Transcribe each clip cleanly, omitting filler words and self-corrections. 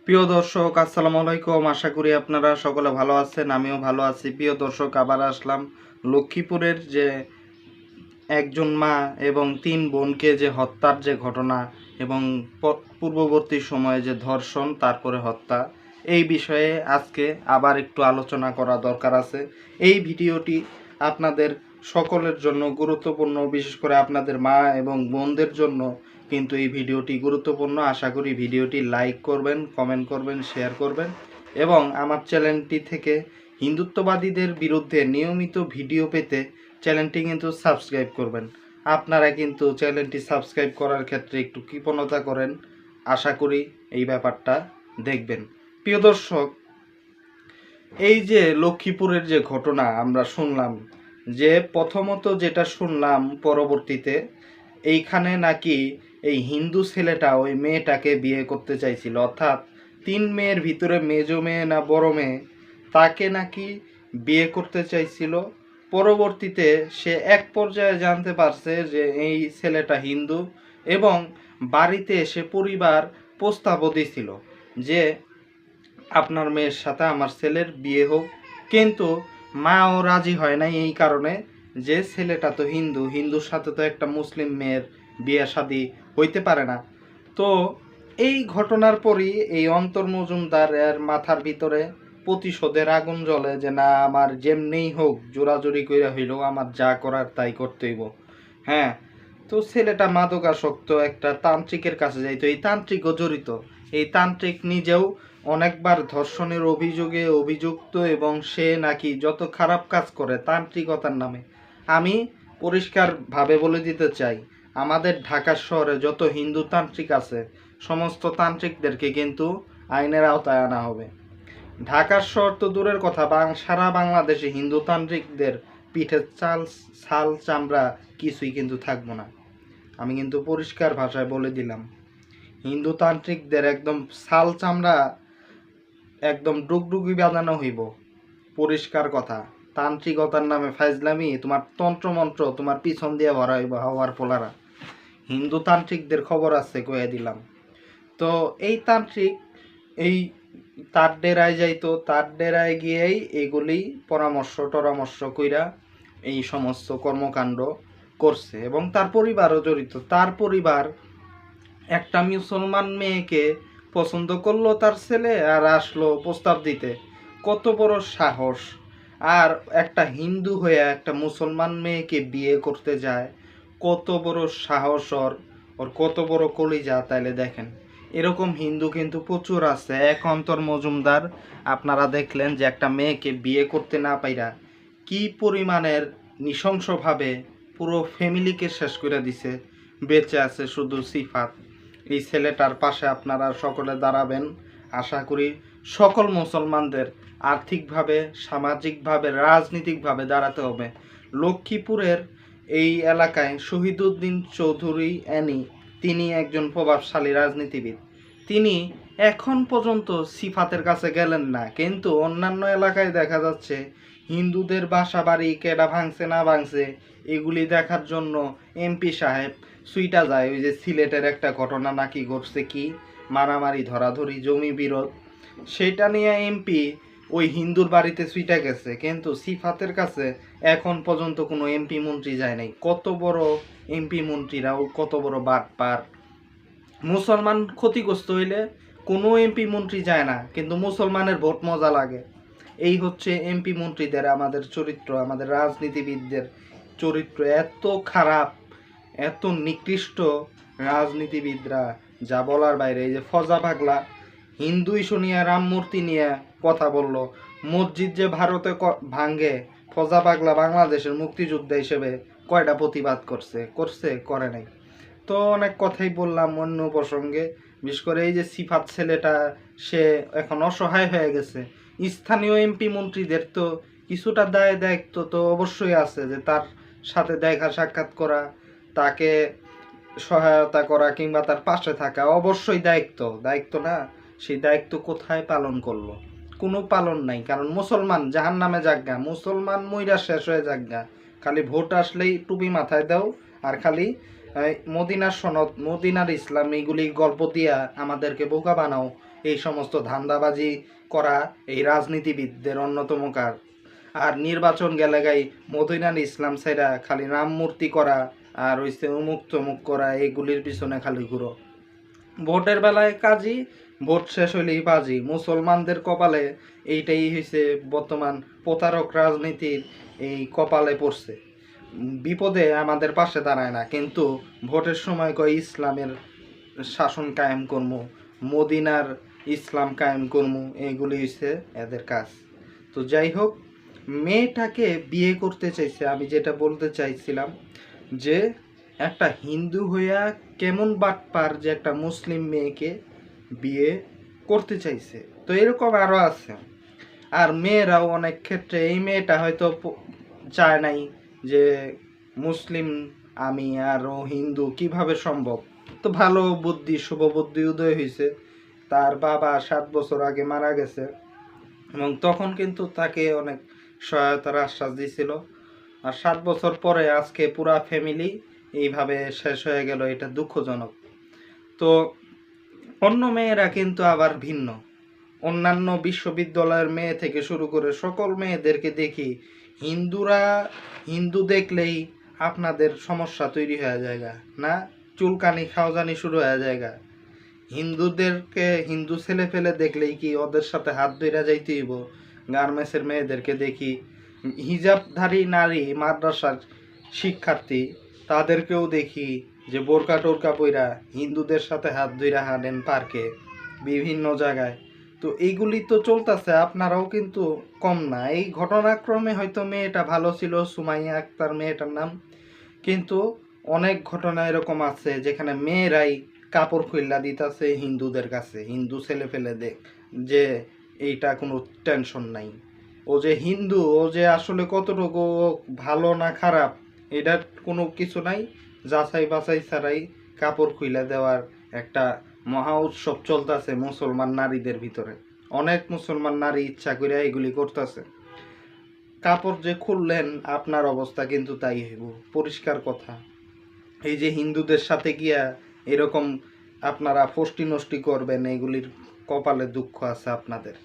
প্রিয় দর্শক, আসসালামু আলাইকুম। আশা করি আপনারা সকলে ভালো আছেন, আমিও ভালো আছি। প্রিয় দর্শক, আবার আসলাম লক্ষ্মীপুরের যে একজন মা এবং ৩ বোনকে যে হত্যার যে ঘটনা এবং পূর্ববর্তী সময়ে যে ধর্ষণ তারপরে হত্যা, এই বিষয়ে আজকে আবার একটু আলোচনা করা দরকার আছে। এই ভিডিওটি আপনাদের সকলের জন্য গুরুত্বপূর্ণ, বিশেষ করে আপনাদের মা এবং বোনদের জন্য কিন্তু এই ভিডিওটি গুরুত্বপূর্ণ। আশা করি ভিডিওটি লাইক করবেন, কমেন্ট করবেন, শেয়ার করবেন এবং আমার চ্যানেলটি থেকে হিন্দুত্ববাদীদের বিরুদ্ধে নিয়মিত ভিডিও পেতে চ্যানেলটি কিন্তু সাবস্ক্রাইব করবেন। আপনারা কিন্তু চ্যানেলটি সাবস্ক্রাইব করার ক্ষেত্রে একটু কৃপণতা করেন, আশা করি এই ব্যাপারটা দেখবেন। প্রিয় দর্শক, এই যে লক্ষ্মীপুরের যে ঘটনা আমরা শুনলাম, যে প্রথমত যেটা শুনলাম পরবর্তীতে এইখানে নাকি এই হিন্দু ছেলেটা ওই মেয়েটাকে বিয়ে করতে চাইছিল, অর্থাৎ ৩ মেয়ের ভিতরে মেজো মেয়ে না বড় মেয়ে তাকে নাকি বিয়ে করতে চাইছিল। পরবর্তীতে সে এক পর্যায়ে জানতে পারছে যে এই ছেলেটা হিন্দু এবং বাড়িতে এসে পরিবার প্রস্তাবও দিছিল যে আপনার মেয়ের সাথে আমার ছেলের বিয়ে হোক, কিন্তু মাও রাজি হয় নাই এই কারণে যে ছেলেটা তো হিন্দু, হিন্দুর সাথে তো একটা মুসলিম মেয়ের বিয়ে শাদী হইতে পারে না। তো এই ঘটনার পরই এই অন্তর মজুমদার এর মাথার ভিতরে প্রতিশোধের আগুন জ্বলে যে না, আমার যেমনিই হোক জোরাজুরি কইরা হইলেও আমার যা করার তাই করতে হইব। হ্যাঁ, তো ছেলেটা মাদকাসক্ত একটা তান্ত্রিকের কাছে যাইতো, এই তান্ত্রিকও জড়িত। এই তান্ত্রিক নিজেও অনেকবার ধর্ষণের অভিযোগে অভিযুক্ত এবং সে নাকি যত খারাপ কাজ করে তান্ত্রিকতার নামে। আমি পরিষ্কারভাবে বলে দিতে চাই, আমাদের ঢাকা শহরে যত হিন্দু তান্ত্রিক আছে সমস্ত তান্ত্রিকদেরকে কিন্তু আইনের আওতায় আনা হবে। ঢাকার শহর তো দূরের কথা, সারা বাংলাদেশে হিন্দু তান্ত্রিকদের পিঠের ছাল চামড়া কিছুই কিন্তু থাকবো না। আমি কিন্তু পরিষ্কার ভাষায় বলে দিলাম, হিন্দু তান্ত্রিকদের একদম ছাল চামড়া একদম ডুগডুগি বাঁধানো হইব। পরিষ্কার কথা, তান্ত্রিকতার নামে ফাইজলামি, তোমার তন্ত্রমন্ত্র তোমার পিছন দিয়ে ভরা হইব হওয়ার পোলারা। হিন্দু তান্ত্রিকদের খবর আছে কয়ে দিলাম। তো এই তান্ত্রিক এই তার ডেরায় যাইতো, তার ডেরায় গিয়েই এগুলি পরামর্শ কইরা এই সমস্ত কর্মকাণ্ড করছে এবং তার পরিবারও জড়িত। তার পরিবার একটা মুসলমান মেয়েকে পছন্দ করলো তার ছেলে, আর আসলো প্রস্তাব দিতে। কত বড় সাহস! আর একটা হিন্দু হয়ে একটা মুসলমান মেয়েকে বিয়ে করতে যায়, কত বড় সাহস ওর! ওর কত বড় কলিজা তাইলে দেখেন। এরকম হিন্দু কিন্তু প্রচুর আছে। এক অন্তর মজুমদার আপনারা দেখলেন যে একটা মেয়েকে বিয়ে করতে না পাইরা কি পরিমাণের নৃশংসভাবে পুরো ফ্যামিলিকে শেষ করে দিছে। বেঁচে আছে শুধু সিফাত। এই ছেলেটার পাশে আপনারা সকলে দাঁড়াবেন। আশা করি সকল মুসলমানদের আর্থিকভাবে, সামাজিকভাবে, রাজনৈতিকভাবে দাঁড়াতে হবে। লক্ষ্মীপুরের এই এলাকায় শহীদুদ্দিন চৌধুরী অ্যানি, তিনি একজন প্রভাবশালী রাজনীতিবিদ। তিনি এখন পর্যন্ত সিফাতের কাছে গেলেন না, কিন্তু অন্যান্য এলাকায় দেখা যাচ্ছে হিন্দুদের বাসা বাড়ি কেডা ভাঙছে না ভাঙছে এগুলি দেখার জন্য এমপি সাহেব সুইটা যায়। ওই যে সিলেটের একটা ঘটনা নাকি ঘটছে, কি মারামারি ধরাধরি জমি বিরোধ, সেটা নিয়ে এমপি ওই হিন্দুর বাড়িতে সুইটা গেছে, কিন্তু সিফাতের কাছে এখন পর্যন্ত কোনো এমপি মন্ত্রী যায় নাই। কত বড় এমপি মন্ত্রীরাও কত বড় বাটপার! মুসলমান ক্ষতিগ্রস্ত হইলে কোনো এমপি মন্ত্রী যায় না, কিন্তু মুসলমানের ভোট মজা লাগে। এই হচ্ছে এমপি মন্ত্রীদের আমাদের চরিত্র, আমাদের রাজনীতিবিদদের চরিত্র এত খারাপ, এত নিকৃষ্ট রাজনীতিবিদরা, যা বলার বাইরে। এই যে ফজা পাগলা হিন্দু ইস্যু নিয়ে রাম মূর্তি নিয়ে কথা বলল, মসজিদ যে ভারতে ভাঙ্গে, ফজা পাগলা বাংলাদেশের মুক্তিযোদ্ধা হিসেবে কয়টা প্রতিবাদ করে নাই। তো অনেক কথাই বললাম অন্য প্রসঙ্গে। বিশেষ করে এই যে সিফাত ছেলেটা, সে এখন অসহায় হয়ে গেছে। স্থানীয় এমপি মন্ত্রীদের তো কিছুটা দায়িত্ব তো অবশ্যই আছে, যে তার সাথে দেখা সাক্ষাৎ করা, তাকে সহায়তা করা কিংবা তার পাশে থাকা অবশ্যই দায়িত্ব না? সেই দায়িত্ব কোথায় পালন করলো? কোনো পালন নাই। কারণ মুসলমান জাহান্নামে যাজ্ঞা, মুসলমান মইরা শেষ হয়ে যাজ্ঞা। খালি ভোট আসলেই টুপি মাথায় দাও আর খালি মদিনার সনদ, মদিনার ইসলাম, এইগুলি গল্প দিয়া আমাদেরকে বোকা বানাও। এই সমস্ত ধান্দাবাজি করা এই রাজনীতিবিদদের অন্যতম কাজ। আর নির্বাচন গেলে গাই মতিনার ইসলাম সাইরা খালি নাম মূর্তি করা আর হইছে উমুক তমুক করা, এইগুলির পিছনে খালি ঘুরো। ভোটের বেলায় কাজী, ভোট শেষ হইলেই বাজি। মুসলমানদের কপালে এইটাই হয়েছে বর্তমান প্রতারক রাজনীতির এই কপালে পড়ছে। বিপদে আমাদের পাশে দাঁড়ায় না, কিন্তু ভোটের সময় কয় ইসলামের শাসন কায়েম করমু, মদিনার ইসলাম কায়েম করমু, এইগুলি হচ্ছে এদের কাজ। তো যাই হোক, মেয়েটাকে বিয়ে করতে চাইছে। আমি যেটা বলতে চাইছিলাম যে একটা হিন্দু হইয়া কেমন বাটপার যে একটা মুসলিম মেয়েকে বিয়ে করতে চাইছে। তো এরকম আরও আছে। আর মেয়েরাও অনেক ক্ষেত্রে, এই মেয়েটা হয়তো চায় নাই যে মুসলিম আমি আর ও হিন্দু, কিভাবে সম্ভব। তো ভালো বুদ্ধি, শুভ বুদ্ধি উদয় হয়েছে। তার বাবা 7 বছর আগে মারা গেছে এবং তখন কিন্তু তাকে অনেক সহায়তার আশ্বাস দিয়েছিল। আর 7 বছর পরে আজকে পুরা ফ্যামিলি এইভাবে শেষ হয়ে গেল, এটা দুঃখজনক। তো অন্য মেয়েরা কিন্তু আবার ভিন্ন। অন্যান্য বিশ্ববিদ্যালয়ের মেয়ে থেকে শুরু করে সকল মেয়েদেরকে দেখি, হিন্দু দেখলেই আপনাদের সমস্যা তৈরি হয়ে যায় না, চুলকানি খাওয়াজানি শুরু হয়ে যায়। হিন্দুদেরকে, হিন্দু ছেলে ফেলে দেখলেই কি ওদের সাথে হাত ধইরা যাইতে হইব। গার্মেন্টসের মেয়েদেরকে দেখি, হিজাবধারী নারী মাদ্রাসার শিক্ষার্থী, তাদেরকেও দেখি যে বোরকা টোরকা পইরা হিন্দুদের সাথে হাত ধইরা হাঁটেন পার্কে, বিভিন্ন জায়গায়। তো এইগুলি তো চলতেছে, আপনারাও কিন্তু কম না। এই ঘটনাক্রমে হয়তো মেয়েটা ভালো ছিল, সুমাইয়া আক্তার মেয়েটার নাম, কিন্তু অনেক ঘটনা এরকম আছে যেখানে মেয়েরাই কাপড় খুইল্লা দিতেছে হিন্দুদের কাছে, হিন্দু ছেলে ফেলে দেখ যে এইটা কোনো টেনশন নাই, ও যে হিন্দু, ও যে আসলে কতটুকু ভালো না খারাপ এটার কোনো কিছু নাই। যাচাই বাছাই ছাড়াই কাপড় খুইলা দেওয়ার একটা মহা উৎসব চলতেছে মুসলমান নারীদের ভিতরে। অনেক মুসলমান নারী ইচ্ছা করে এগুলি করতেছে। কাপড় যে খুললেন আপনার অবস্থা কিন্তু তাই হইব, পরিষ্কার কথা। এই যে হিন্দুদের সাথে গিয়া এরকম আপনারা ফষ্টি নষ্টি করবেন, এগুলির কপালে দুঃখ আছে, আপনাদের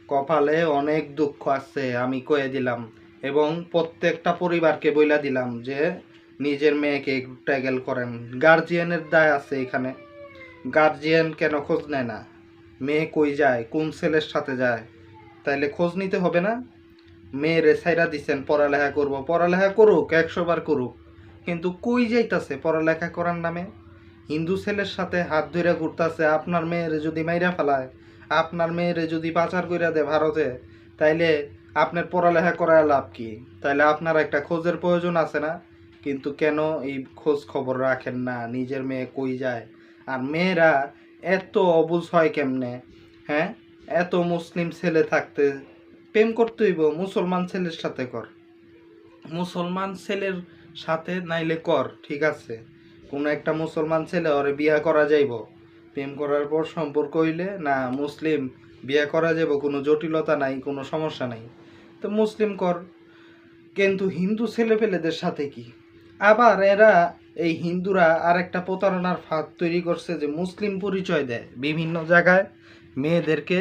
কপালে অনেক দুঃখ আছে, আমি কয়ে দিলাম। এবং প্রত্যেকটা পরিবারকে বইলা দিলাম যে নিজের মেয়েকে একটু ট্যাগেল করেন। গার্জিয়ানের দায় আছে এখানে। গার্জিয়ান কেন খোঁজ নেয় না? মেয়ে কই যায়, কোন ছেলের সাথে যায়, তাইলে খোঁজ নিতে হবে না? মেয়েরে ছাইরা দিচ্ছেন পড়ালেখা করব, পড়ালেখা করুক, 100 বার করুক, কিন্তু কই যাইতাছে পড়ালেখা করার নামে? হিন্দু ছেলের সাথে হাত ধরে ঘুরতেছে। আপনার মেয়েরে যদি মাইরা ফেলায়, আপনার মেয়েরে যদি পাচার কইরা দেয় ভারতে, তাইলে আপনার পড়ালেখা করার লাভ কি? তাইলে আপনার একটা খোঁজের প্রয়োজন আছে না? কিন্তু কেন এই খোঁজ খবর রাখেন না নিজের মেয়ে কই যায়? আর মেয়েরা এত অবুঝ হয় কেমনে? হ্যাঁ, এত মুসলিম ছেলে থাকতে প্রেম করতে হইব মুসলমান ছেলের সাথে কর, মুসলমান ছেলের সাথে নাইলে কর, ঠিক আছে, কোনো একটা মুসলমান ছেলে ওরে বিয়া করা যাইব, প্রেম করার পর সম্পর্ক হইলে না মুসলিম বিয়া করা যাইব, কোনো জটিলতা নাই, কোনো সমস্যা নাই, তো মুসলিম কর। কিন্তু হিন্দু ছেলে পেলেদের সাথে কি? আবার এরা, এই হিন্দুরা আর একটা প্রতারণার ফাঁদ তৈরি করছে যে মুসলিম পরিচয় দেয় বিভিন্ন জায়গায়, মেয়েদেরকে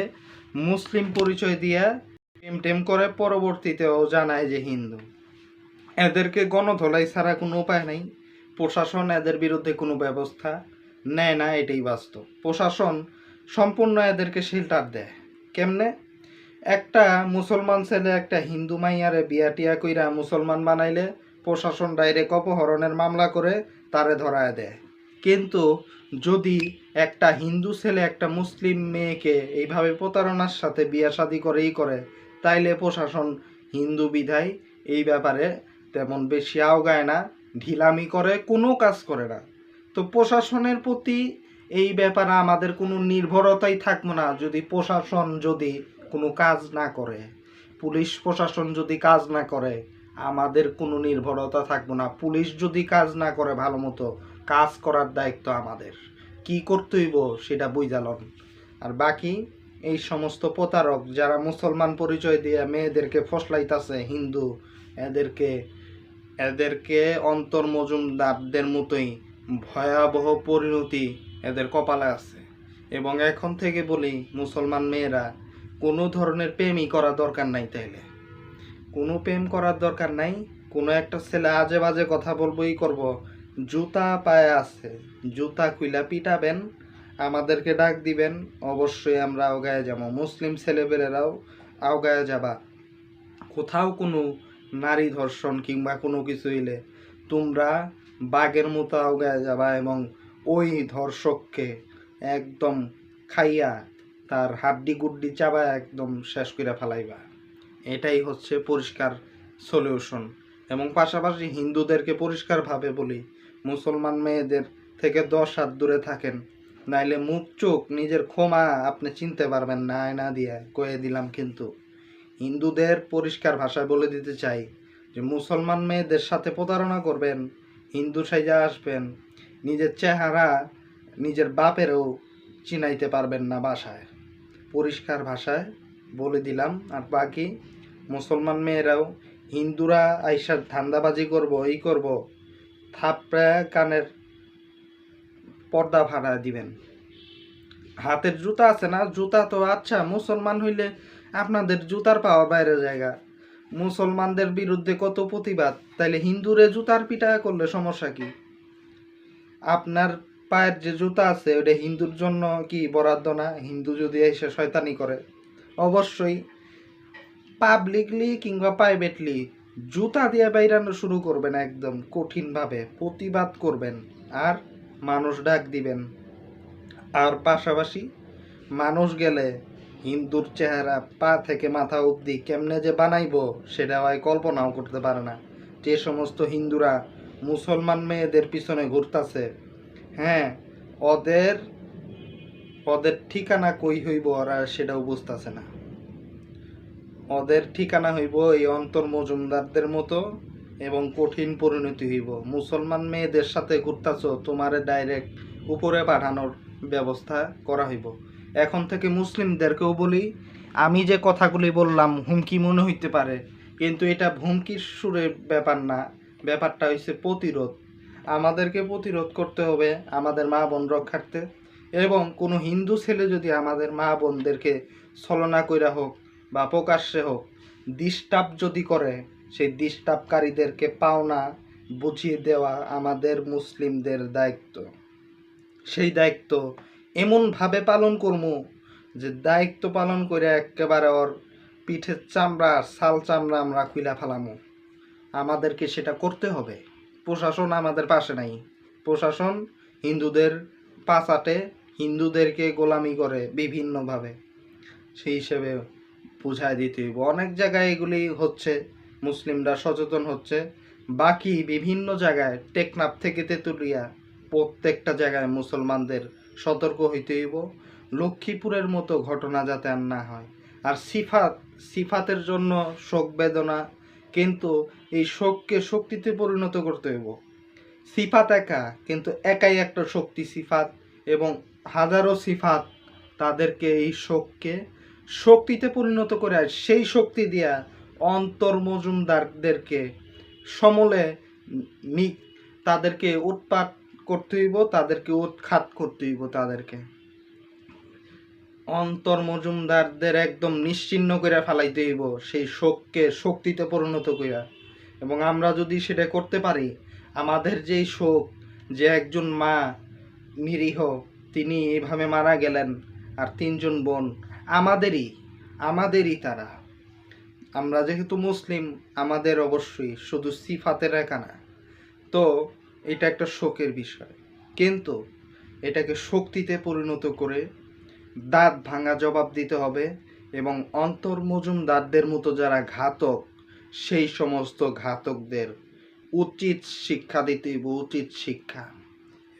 মুসলিম পরিচয় দিয়া টেম টেম করে, পরবর্তীতেও জানায় যে হিন্দু। এদেরকে গণধোলাই ছাড়া কোনো উপায় নাই। প্রশাসন এদের বিরুদ্ধে কোনো ব্যবস্থা নেয় না, এটাই বাস্তব। প্রশাসন সম্পূর্ণ এদেরকে শেল্টার দেয়। কেমনে? একটা মুসলমান ছেলে একটা হিন্দু মাইয়ারে বিয়া টিয়া কইরা মুসলমান বানাইলে প্রশাসন ডাইরেক্ট অপহরণের মামলা করে তারে ধরায় দেয়। কিন্তু যদি একটা হিন্দু ছেলে একটা মুসলিম মেয়েকে এইভাবে প্রতারণার সাথে বিয়া শাদি করেই করে, তাইলে প্রশাসন হিন্দু বিধায় এই ব্যাপারে তেমন বেশি আওগায় না, ঢিলামি করে, কোনো কাজ করে না। তো প্রশাসনের প্রতি এই ব্যাপারে আমাদের কোনো নির্ভরতাই থাকবো না যদি প্রশাসন যদি কোনো কাজ না করে, পুলিশ প্রশাসন যদি কাজ না করে, আমাদের কোনো নির্ভরতা থাকবো না। পুলিশ যদি কাজ না করে ভালো মতো, কাজ করার দায়িত্ব আমাদের, কি করতে হইব সেটা বুঝালন। আর বাকি এই সমস্ত প্রতারক যারা মুসলমান পরিচয় দিয়ে মেয়েদেরকে ফসলাইতাছে হিন্দু, এদেরকে এদেরকে অন্তর মজুমদারদের মতোই ভয়াবহ পরিণতি এদের কপালে আছে। এবং এখন থেকে বলি মুসলমান মেয়েরা কোনো ধরনের প্রেমই করা দরকার নাই। তাইলে কোনো প্রেম করার দরকার নাই। কোনো একটা ছেলে আজে বাজে কথা বলবোই করব, জুতা পায়ে আছে, জুতা খুইলা পিটাবেন, আমাদেরকে ডাক দিবেন, অবশ্যই আমরা আওগায় যাব। মুসলিম ছেলেবেলেরাও আওগায় যাবা। কোথাও কোনো নারী ধর্ষণ কিংবা কোনো কিছু হইলে তোমরা বাঘের মতো আওগায় যাবা এবং ওই ধর্ষককে একদম খাইয়া তার হাড্ডি গুড্ডি চাবা একদম শেষ করে ফেলাইবা। এটাই হচ্ছে পরিষ্কার সলিউশন। এবং পাশাপাশি হিন্দুদেরকে পরিষ্কারভাবে বলি, মুসলমান মেয়েদের থেকে 10 হাত দূরে থাকেন, নাইলে মুখ চোখ নিজের ক্ষমা আপনি চিনতে পারবেন না। আয়না দিয়ে কয়ে দিলাম। কিন্তু হিন্দুদের পরিষ্কার ভাষায় বলে দিতে চাই যে মুসলমান মেয়েদের সাথে প্রতারণা করবেন, হিন্দু সাইজা আসবেন, নিজের চেহারা নিজের বাপেরও চিনাইতে পারবেন না বাসায়। পরিষ্কার ভাষায় বলে দিলাম। আর বাকি মুসলমান মেয়েরাও হিন্দুরা আইসা ধান্দাবাজি করব, এই করব, থাপড়া কানের পর্দা ফাড়া দিবেন। হাতের জুতা আছে না, জুতা তো আচ্ছা মুসলমান হইলে আপনাদের জুতার পাওয়ার বাইরে জায়গা। মুসলমানদের বিরুদ্ধে কত প্রতিবাদ, তাইলে হিন্দুরে জুতার পিটা করলে সমস্যা কি? আপনার পায়ের যে জুতা আছে ওটা হিন্দুর জন্য কি বরাদ্দ না? হিন্দু যদি এসে শয়তানি করে, অবশ্যই পাবলিকলি কিংবা প্রাইভেটলি জুতা দিয়ে বাইরানো শুরু করবেন, একদম কঠিনভাবে প্রতিবাদ করবেন আর মানুষ ডাক দিবেন। আর পাশাপাশি মানুষ গেলে হিন্দুর চেহারা পা থেকে মাথা অবধি কেমনে যে বানাইবো সেটা হয় কল্পনাও করতে পারে না। যে সমস্ত হিন্দুরা মুসলমান মেয়েদের পিছনে ঘুরতাছে, হ্যাঁ, ওদের ওদের ঠিকানা কই হইব ওরা সেটাও বুঝতেছে না। ওদের ঠিকানা হইব এই অন্তর মজুমদারদের মতো এবং কঠিন পরিণতি হইব। মুসলমান মেয়েদের সাথে ঘুরতাছ, তোমারে ডাইরেক্ট উপরে পাঠানোর ব্যবস্থা করা হইব। এখন থেকে মুসলিমদেরকেও বলি, আমি যে কথাগুলি বললাম হুমকি মনে হইতে পারে, কিন্তু এটা হুমকির সুরের ব্যাপার না। ব্যাপারটা হচ্ছে প্রতিরোধ। আমাদেরকে প্রতিরোধ করতে হবে আমাদের মা বোন রক্ষার্থে। এবং কোনো হিন্দু ছেলে যদি আমাদের মা বোনদেরকে ছলনা কইরা হোক বা প্রকাশ্যে হোক ডিস্টার্ব যদি করে, সেই ডিস্টার্বকারীদেরকে পাওনা বুঝিয়ে দেওয়া আমাদের মুসলিমদের দায়িত্ব। সেই দায়িত্ব এমনভাবে পালন করবো যে দায়িত্ব পালন করে একেবারে ওর পিঠের চামড়া ছাল চামড়া আমরা খুইলা ফেলামো। আমাদেরকে সেটা করতে হবে। প্রশাসন আমাদের পাশে নাই। প্রশাসন হিন্দুদের পাচাটে, হিন্দুদেরকে গোলামি করে বিভিন্নভাবে। সেই হিসেবে বুঝাই দিতে হইব। অনেক জায়গায় এগুলি হচ্ছে, মুসলিমরা সচেতন হচ্ছে। বাকি বিভিন্ন জায়গায় টেকনাফ থেকে তেঁতুলিয়া প্রত্যেকটা জায়গায় মুসলমানদের সতর্ক হইতে হইব, লক্ষ্মীপুরের মতো ঘটনা যাতে আর না হয়। আর সিফাতের জন্য শোক বেদনা, কিন্তু এই শোককে শক্তিতে পরিণত করতে হইব। সিফাত একা, কিন্তু একাই একটা শক্তি সিফাত, এবং হাজারো সিফাত তাদেরকে এই শোককে শক্তিতে পরিণত করে, সেই শক্তি দিয়া অন্তর মজুমদারদেরকে সমলে তাদেরকে উৎপাত করতে হইব, তাদেরকে উৎখাত করতে হইব। তাদেরকে অন্তর মজুমদারদের একদম নিশ্চিহ্ন করে ফেলাইতে হইব, সেই শোককে শক্তিতে পরিণত কইরা। এবং আমরা যদি সেটা করতে পারি, আমাদের যেই শোক, যে একজন মা নিরীহ তিনি এইভাবে মারা গেলেন, আর 3 জন বোন আমাদেরই তারা। আমরা যেহেতু মুসলিম, আমাদের অবশ্যই শুধু সিফাতের একা না। তো এটা একটা শোকের বিষয়, কিন্তু এটাকে শক্তিতে পরিণত করে দাঁত ভাঙা জবাব দিতে হবে। এবং অন্তর মজুমদারদের মতো যারা ঘাতক, সেই সমস্ত ঘাতকদের উচিত শিক্ষা দিতে হইব, উচিত শিক্ষা।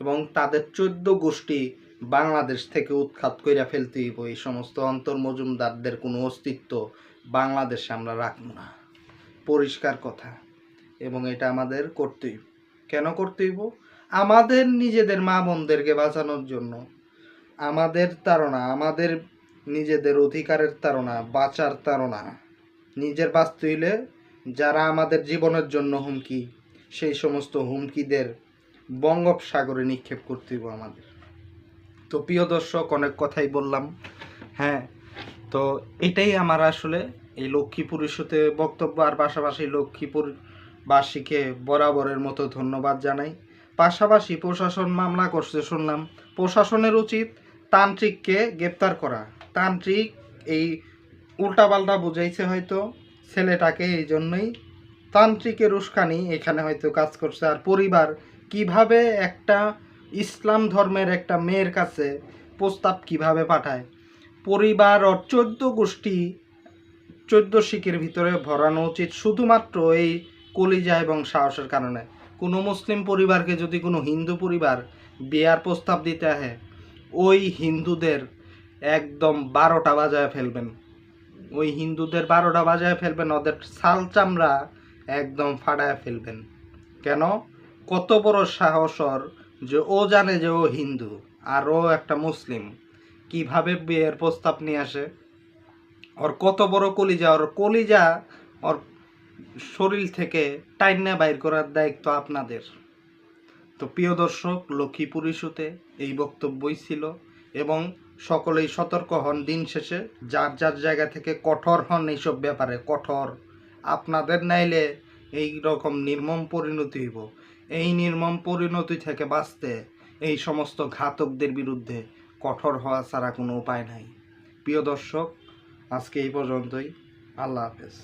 এবং তাদের 14 গোষ্ঠী বাংলাদেশ থেকে উৎখাত কইরা ফেলতে হইব। এই সমস্ত অন্তর মজুমদারদের কোনো অস্তিত্ব বাংলাদেশে আমরা রাখবো না। পরিষ্কার কথা। এবং এটা আমাদের করতেই। কেন করতে হইব? আমাদের নিজেদের মা বোনদেরকে বাঁচানোর জন্য। আমাদের তাড়না, আমাদের নিজেদের অধিকারের তাড়না, বাঁচার তাড়না। নিজের বাঁচতে হইলে যারা আমাদের জীবনের জন্য হুমকি, সেই সমস্ত হুমকিদের বঙ্গোপসাগরে নিক্ষেপ করতে হইব আমাদের। তো প্রিয় দর্শক, অনেক কথাই বললাম। হ্যাঁ, তো এটাই আমার আসলে এই লক্ষ্মীপুর ইস্যুতে বক্তব্য, আর পাশাপাশি লক্ষ্মীপুরবাসীকে বরাবরের মতো ধন্যবাদ জানাই। পাশাপাশি প্রশাসন মামলা করছে শুনলাম, প্রশাসনের উচিত তান্ত্রিককে গ্রেপ্তার করা। তান্ত্রিক এই উল্টাপাল্টা বুঝাইছে হয়তো ছেলেটাকে, এই জন্যই তান্ত্রিকের উস্কানি এখানে হয়তো কাজ করছে। আর পরিবার কিভাবে একটা ইসলাম ধর্মের একটা মেয়ের কাছে প্রস্তাব কিভাবে পাঠায়, পরিবার ও 14 শিকের ভিতরে ভরানো উচিত শুধুমাত্র এই কলিজা এবং সাহসের কারণে। কোনো মুসলিম পরিবারকে যদি কোনো হিন্দু পরিবার বিয়ার প্রস্তাব দিতে আসে, ওই হিন্দুদের একদম 12টা বাজায় ফেলবেন। ওই হিন্দুদের 12টা বাজায় ফেলবেন, ওদের ছাল চামড়া একদম ফাটায় ফেলবেন। কেন? কত বড় সাহস ওর, যে ও জানে যে ও হিন্দু আর ও একটা মুসলিম, কিভাবে বিয়ের প্রস্তাব নিয়ে আসে। ওর কত বড় কলিজা, ওর শরীর থেকে টাইনা বাইর করার দায়িত্ব আপনাদের। তো প্রিয় দর্শক, লক্ষ্মীপুর ইস্যুতে এই বক্তব্যই ছিল, এবং সকলেই সতর্ক হন। দিন শেষে যার যার জায়গা থেকে কঠোর হন এইসব ব্যাপারে, কঠোর। আপনাদের নাইলে এই রকম নির্মম পরিণতি হইব। এই নির্মম পরিণতি থেকে বাঁচতে এই সমস্ত ঘাতকদের বিরুদ্ধে কঠোর হওয়া ছাড়া কোনো উপায় নাই। প্রিয় দর্শক, আজকে এই পর্যন্তই। আল্লাহ হাফেজ।